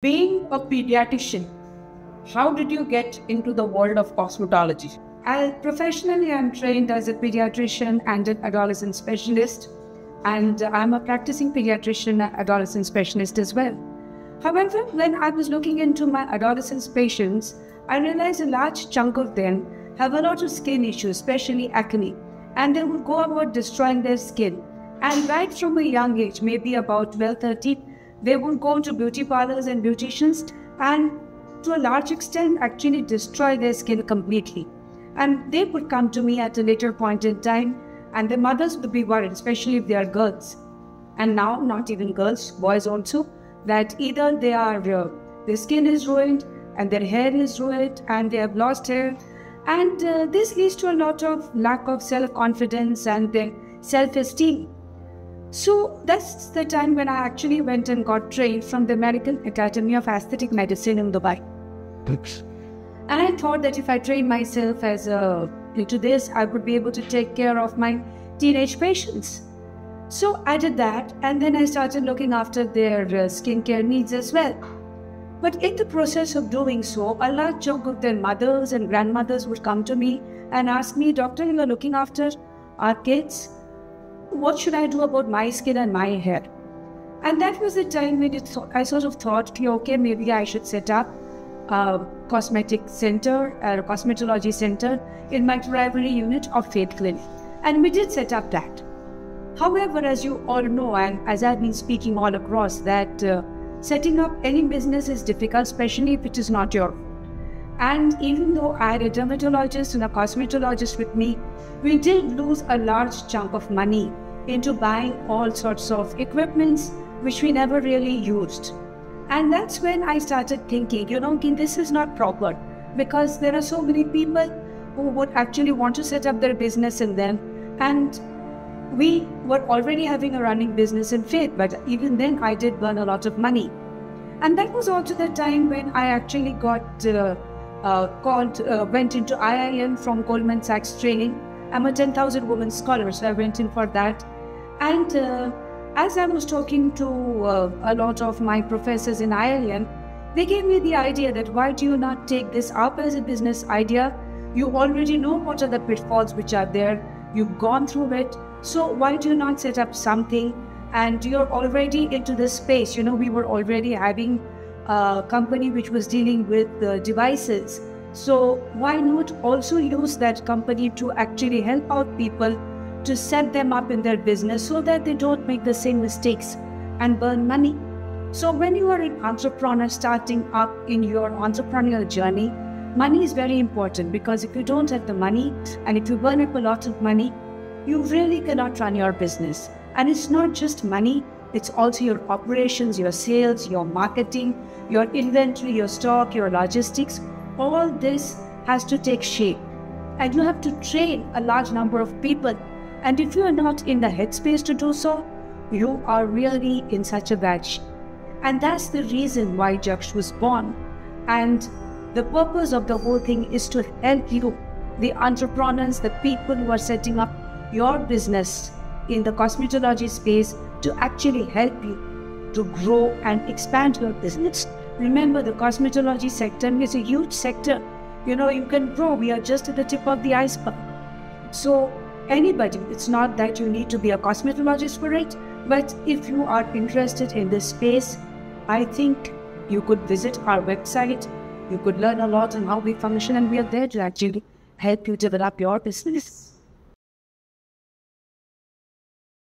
Being a pediatrician, how did you get into the world of cosmetology? Professionally, I'm trained as a pediatrician and an adolescent specialist, and I'm a practicing pediatrician and adolescent specialist as well. However, when I was looking into my adolescent patients, I realized a large chunk of them have a lot of skin issues, especially acne, and they would go about destroying their skin. And right from a young age, maybe about 12, 13, they would go to beauty parlors and beauticians and to a large extent actually destroy their skin completely. And they would come to me at a later point in time, and their mothers would be worried, especially if they are girls. And now, not even girls, boys also, that either their skin is ruined and their hair is ruined and they have lost hair. And this leads to a lot of lack of self-confidence and their self-esteem. So that's the time when I actually went and got trained from the American Academy of Aesthetic Medicine in Dubai. Oops. And I thought that if I trained myself into this, I would be able to take care of my teenage patients. So I did that, and then I started looking after their skincare needs as well. But in the process of doing so, a large chunk of their mothers and grandmothers would come to me and ask me, "Doctor, you are looking after our kids. What should I do about my skin and my hair?" And that was the time when I sort of thought, okay, maybe I should set up a cosmetic center, a cosmetology center in my primary unit of Faith Clinic. And we did set up that. However, as you all know, and as I've been speaking all across, that setting up any business is difficult, especially if it is not your own. And even though I had a dermatologist and a cosmetologist with me, we did lose a large chunk of money into buying all sorts of equipments which we never really used. And that's when I started thinking, this is not proper, because there are so many people who would actually want to set up their business in them. And we were already having a running business in Faith, but even then I did burn a lot of money. And that was also the time when I actually got went into IIM from Goldman Sachs training. I'm a 10,000 women scholar, so I went in for that. And as I was talking to a lot of my professors in IIM, they gave me the idea that why do you not take this up as a business idea? You already know what are the pitfalls which are there. You've gone through it. So why do you not set up something? And you're already into this space. We were already having a company which was dealing with devices. So why not also use that company to actually help out people to set them up in their business so that they don't make the same mistakes and burn money? So when you are an entrepreneur starting up in your entrepreneurial journey, money is very important, because if you don't have the money and if you burn up a lot of money, you really cannot run your business. And it's not just money, it's also your operations, your sales, your marketing, your inventory, your stock, your logistics. All this has to take shape. And you have to train a large number of people. And if you are not in the headspace to do so, you are really in such a bad shape. And that's the reason why Jaksh was born. And the purpose of the whole thing is to help you, the entrepreneurs, the people who are setting up your business in the cosmetology space, to actually help you to grow and expand your business. Remember, the cosmetology sector is a huge sector. You can grow. We are just at the tip of the iceberg. So anybody, it's not that you need to be a cosmetologist for it, but if you are interested in this space, I think you could visit our website. You could learn a lot on how we function, and we are there to actually help you develop your business.